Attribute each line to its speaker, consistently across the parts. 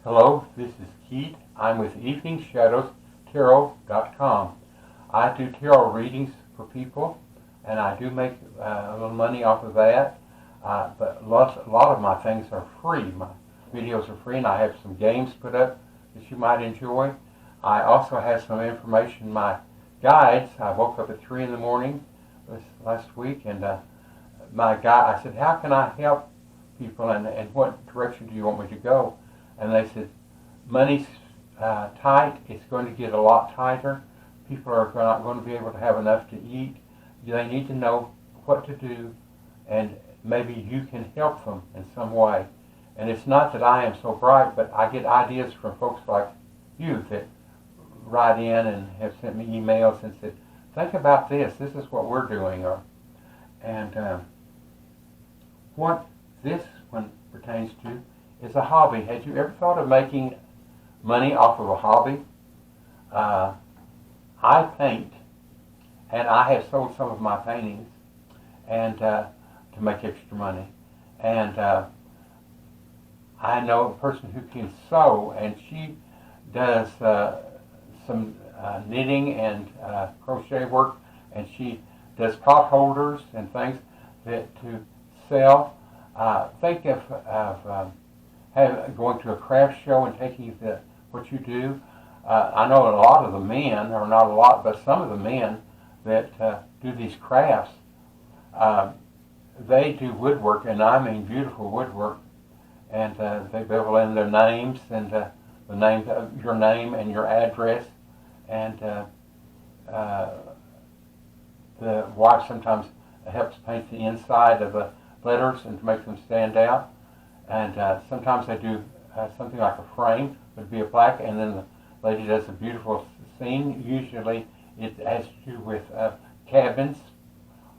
Speaker 1: Hello, this is Keith. I'm with EveningShadowsTarot.com. I do tarot readings for people, and I do make a little money off of that. But a lot of my things are free. My videos are free, and I have some games put up that you might enjoy. I also have some information, my guides. I woke up at 3 in the morning this last week, and my guide, I said, how can I help people, and what direction do you want me to go? And they said, money's tight. It's going to get a lot tighter. People are not going to be able to have enough to eat. They need to know what to do, and maybe you can help them in some way. And it's not that I am so bright, but I get ideas from folks like you that write in and have sent me emails and said, think about this. This is what we're doing. What this one pertains to is a hobby. Had you ever thought of making money off of a hobby? I paint, and I have sold some of my paintings and to make extra money. And I know a person who can sew, and she does some knitting and crochet work, and she does pot holders and things that to sell. Think of going to a craft show and taking what you do. I know a lot of the men, or not a lot, but some of the men that do these crafts, they do woodwork, and I mean beautiful woodwork, and they bevel in their names and your name and your address, and the wife sometimes helps paint the inside of the letters and to make them stand out. And sometimes they do something like a frame, would be a plaque, and then the lady does a beautiful scene. Usually it has to do with cabins,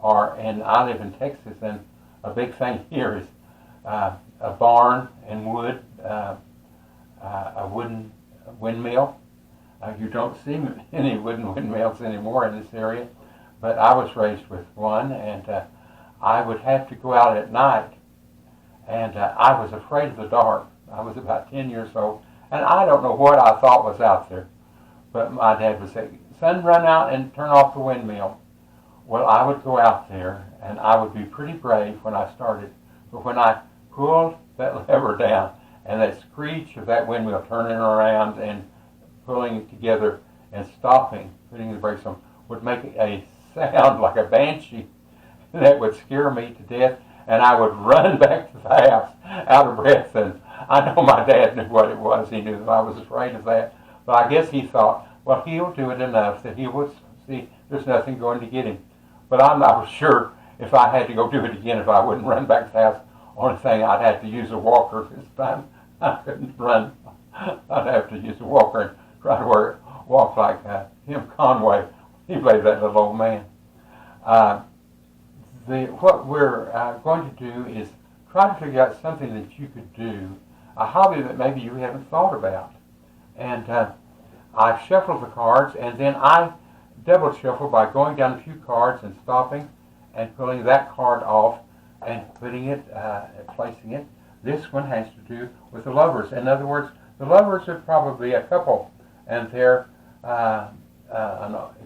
Speaker 1: and I live in Texas, and a big thing here is a barn and wood, a wooden windmill. You don't see any wooden windmills anymore in this area, but I was raised with one, and I would have to go out at night. And I was afraid of the dark. I was about 10 years old, and I don't know what I thought was out there. But my dad would say, son, run out and turn off the windmill. Well, I would go out there, and I would be pretty brave when I started. But when I pulled that lever down, and that screech of that windmill turning around and pulling it together and stopping, putting the brakes on, would make a sound like a banshee. That would scare me to death. And I would run back to the house out of breath. And I know my dad knew what it was. He knew that I was afraid of that. But I guess he thought, well, he'll do it enough that he would see there's nothing going to get him. But I'm not sure if I had to go do it again, if I wouldn't run back to the house. Only thing, I'd have to use a walker this time. I couldn't run. I'd have to use a walker and try to walk like Tim Conway. He played that little old man. What we're going to do is try to figure out something that you could do, a hobby that maybe you haven't thought about. And I shuffle the cards, and then I double shuffle by going down a few cards and stopping and pulling that card off and putting it, placing it. This one has to do with the lovers. In other words, the lovers are probably a couple, and they're it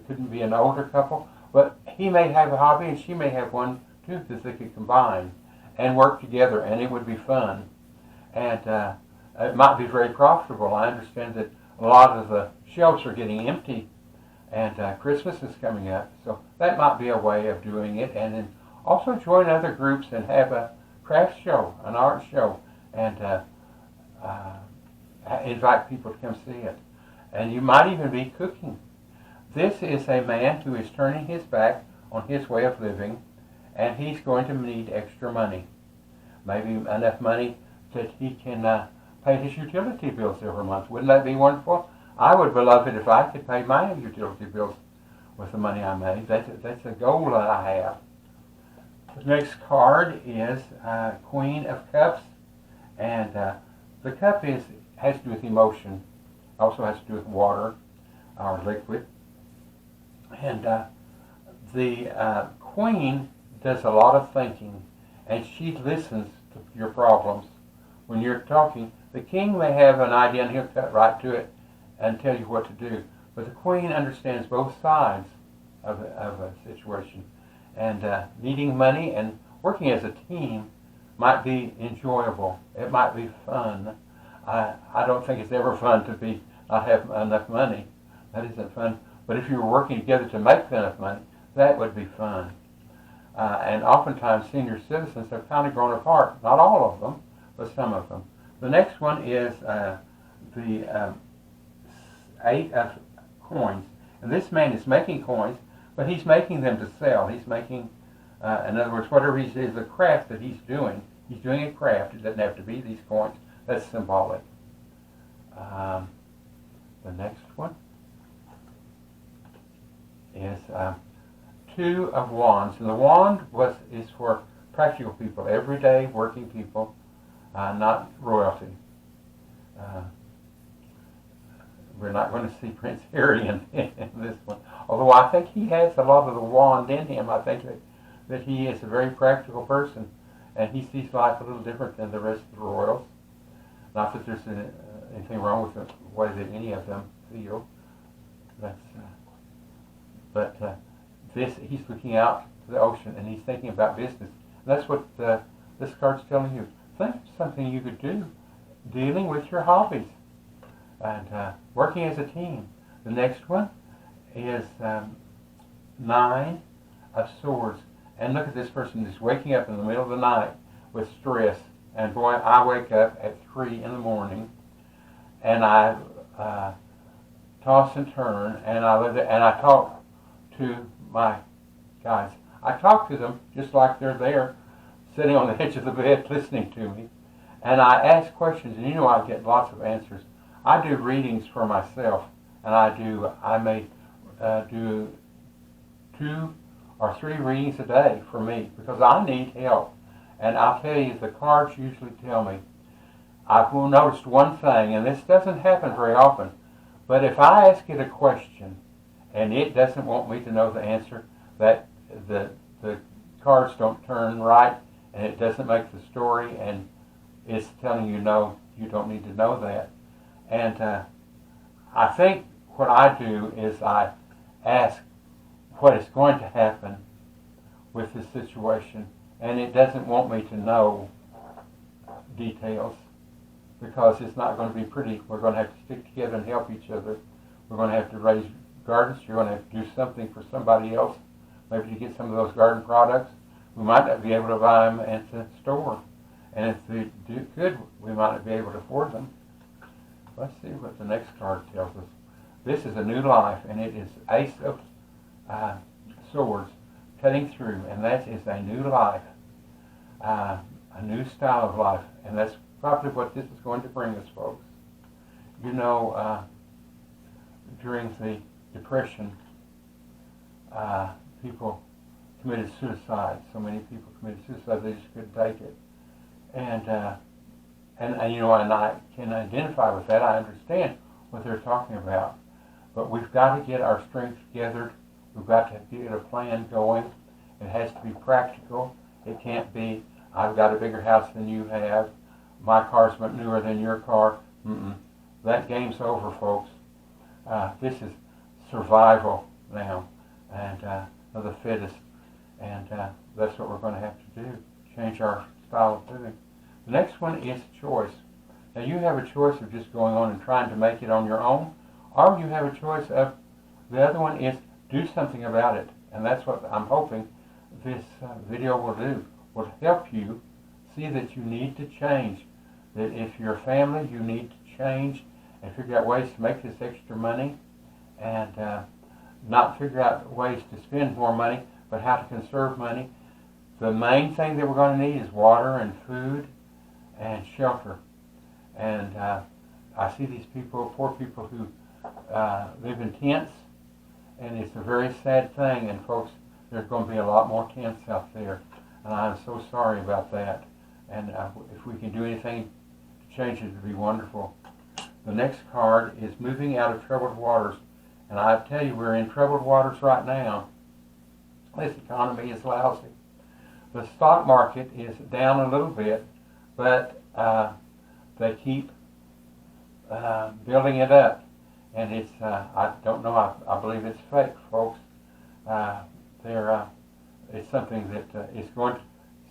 Speaker 1: couldn't be an older couple, but he may have a hobby and she may have one too that they could combine and work together, and it would be fun. And it might be very profitable. I understand that a lot of the shelves are getting empty, and Christmas is coming up, so that might be a way of doing it. And then also join other groups and have a craft show, an art show, and invite people to come see it. And you might even be cooking. This is a man who is turning his back on his way of living, and he's going to need extra money. Maybe enough money that he can pay his utility bills every month. Wouldn't that be wonderful? I would love it if I could pay my utility bills with the money I made. That's a goal that I have. The next card is Queen of Cups, and the cup has to do with emotion, also has to do with water or liquid. And the Queen does a lot of thinking, and she listens to your problems when you're talking, the king may have an idea and he'll cut right to it and tell you what to do. But the queen understands both sides of a situation. And needing money and working as a team might be enjoyable. It might be fun. I don't think it's ever fun to not have enough money. That isn't fun. But if you were working together to make enough money, that would be fun. And oftentimes senior citizens have kind of grown apart. Not all of them, but some of them. The next one is the 8 of coins. And this man is making coins, but he's making them to sell. He's making, in other words, whatever he says, the craft that he's doing a craft. It doesn't have to be these coins. That's symbolic. The next one is 2 of wands. And the wand is for practical people, everyday working people, not royalty. We're not going to see Prince Harry in this one. Although I think he has a lot of the wand in him. I think that he is a very practical person, and he sees life a little different than the rest of the royals. Not that there's anything wrong with the way that any of them feel. He's looking out to the ocean, and he's thinking about business. And that's what this card's telling you. Think of something you could do, dealing with your hobbies, and working as a team. The next one is 9 of swords. And look at this person who's waking up in the middle of the night with stress. And boy, I wake up at 3 in the morning, and I toss and turn, and I live there, and I talk to my guys. I talk to them just like they're there, sitting on the edge of the bed, listening to me. And I ask questions, and I get lots of answers. I do readings for myself, and I may do 2 or 3 readings a day for me, because I need help. And I'll tell you, the cards usually tell me. I've noticed one thing, and this doesn't happen very often, but if I ask it a question, and it doesn't want me to know the answer, that the cards don't turn right, and it doesn't make the story, and it's telling you, no, you don't need to know that. And I think what I do is I ask what is going to happen with this situation, and it doesn't want me to know details, because it's not going to be pretty. We're going to have to stick together and help each other. We're going to have to raise gardens. You're going to have to do something for somebody else, maybe to get some of those garden products. We might not be able to buy them at the store, and if we could, we might not be able to afford them. Let's see what the next card tells us. This is a new life, and it is Ace of Swords, cutting through, and that is a new life, a new style of life, and that's probably what this is going to bring us, folks. During the Depression, people committed suicide. So many people committed suicide, they just couldn't take it. And I can identify with that. I understand what they're talking about. But we've got to get our strength together. We've got to get a plan going. It has to be practical. It can't be, I've got a bigger house than you have. My car's much newer than your car. That game's over, folks. This is survival now, and of the fittest. And that's what we're going to have to do, change our style of living. The next one is choice. Now you have a choice of just going on and trying to make it on your own, or you have a choice of, the other one is do something about it. And that's what I'm hoping this video will do, will help you see that you need to change. That if you're a family, you need to change and figure out ways to make this extra money, and not figure out ways to spend more money, but how to conserve money. The main thing that we're going to need is water and food and shelter. And I see these people, poor people who live in tents, and it's a very sad thing. And folks, there's going to be a lot more tents out there, and I'm so sorry about that. And if we can do anything to change it, it would be wonderful. The next card is moving out of troubled waters. And I tell you, we're in troubled waters right now. This economy is lousy. The stock market is down a little bit, but they keep building it up. And it's, I don't know, I believe it's fake, folks. It's something that is going to,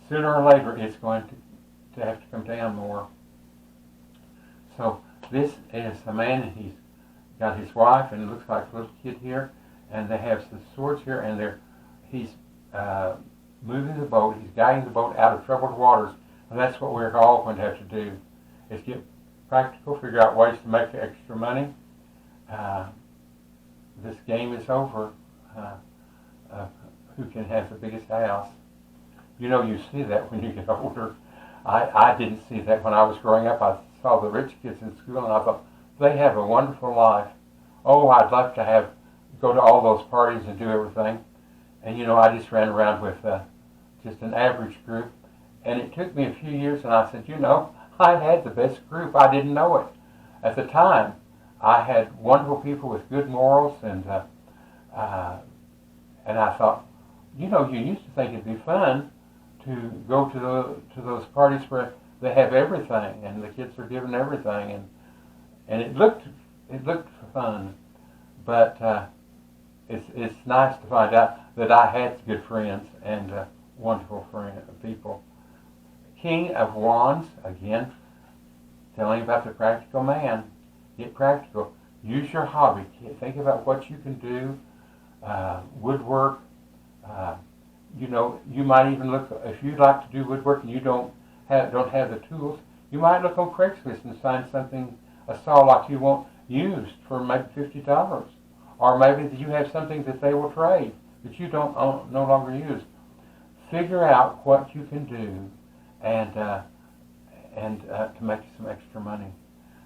Speaker 1: sooner or later, it's going to have to come down more. So this is a man, and he's got his wife, and it looks like a little kid here, and they have some swords here, and he's moving the boat, he's guiding the boat out of troubled waters, and that's what we're all going to have to do, is get practical, figure out ways to make extra money. This game is over. Who can have the biggest house? You know, you see that when you get older. I didn't see that when I was growing up. I saw the rich kids in school, and I thought, they have a wonderful life. Oh, I'd love to go to all those parties and do everything. And you know, I just ran around with just an average group. And it took me a few years, and I said, you know, I had the best group. I didn't know it. At the time, I had wonderful people with good morals, and I thought, you know, you used to think it'd be fun to go to those parties where they have everything, and the kids are given everything, and it looked fun, but it's nice to find out that I had good friends and wonderful people. King of Wands, again, telling you about the practical man. Get practical. Use your hobby. Think about what you can do. Woodwork. You know, you might even look, if you like to do woodwork and you don't have the tools, you might look on Craigslist and find something, a saw like you want used for maybe $50, or maybe you have something that they will trade that you don't no longer use. Figure out what you can do, and to make some extra money.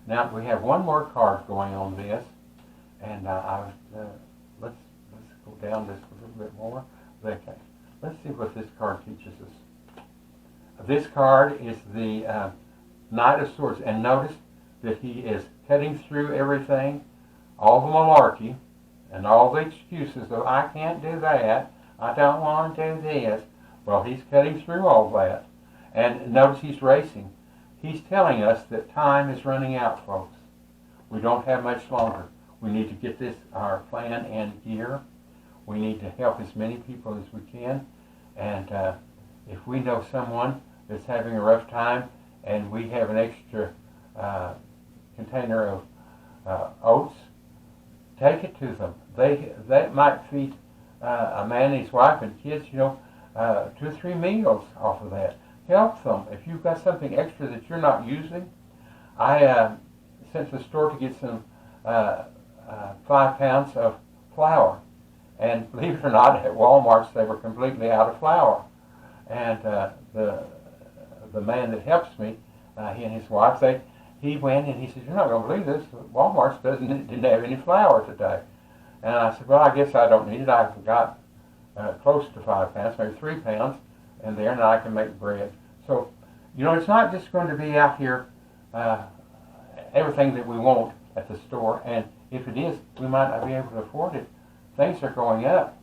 Speaker 1: Now we have one more card going on this, and let's go down this a little bit more. Okay. Let's see what this card teaches us. This card is the Knight of Swords, and notice that he is cutting through everything, all the malarkey, and all the excuses of, I can't do that, I don't want to do this. Well, he's cutting through all that. And notice he's racing. He's telling us that time is running out, folks. We don't have much longer. We need to get our plan in gear. We need to help as many people as we can. And if we know someone that's having a rough time and we have an extra container of oats, take it to them. They might feed a man and his wife and kids, you know, 2 or 3 meals off of that. Help them. If you've got something extra that you're not using, I sent to the store to get some 5 pounds of flour. And believe it or not, at Walmart they were completely out of flour. And the man that helps me, he and his wife, he went and he said, "You're not going to believe this. Walmart didn't have any flour today." And I said, "Well, I guess I don't need it. I've got close to 5 pounds, maybe 3 pounds, in there, and I can make bread." So, you know, it's not just going to be out here everything that we want at the store. And if it is, we might not be able to afford it. Things are going up.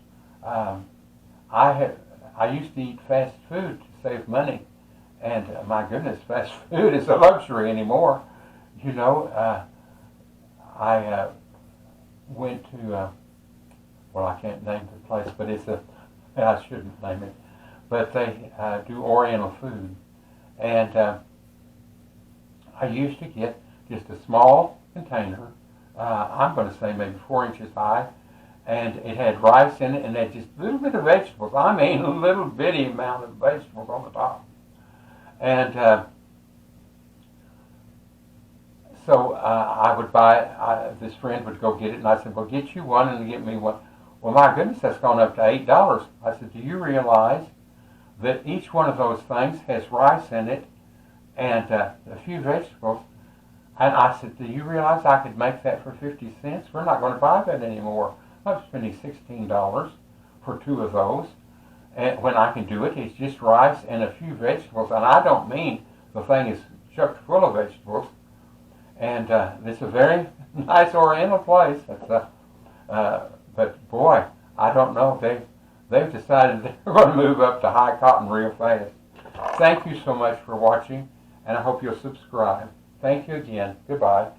Speaker 1: I used to eat fast food to save money, and my goodness, fast food is a luxury anymore. You know, I went to, well, I can't name the place, but I shouldn't name it, but they do Oriental food, and I used to get just a small container, I'm going to say maybe 4 inches high, and it had rice in it, and it had just a little bit of vegetables. I mean, a little bitty amount of vegetables on the top. And so I would buy, this friend would go get it, and I said, "Well, get you one and get me one." Well, my goodness, that's gone up to $8. I said, "Do you realize that each one of those things has rice in it and a few vegetables?" And I said, "Do you realize I could make that for 50 cents? We're not going to buy that anymore. I'm spending $16 for 2 of those. And when I can do it, it's just rice and a few vegetables. And I don't mean the thing is chock full of vegetables. And it's a very nice Oriental place. But boy, I don't know. They've decided they're going to move up to high cotton real fast. Thank you so much for watching, and I hope you'll subscribe. Thank you again. Goodbye.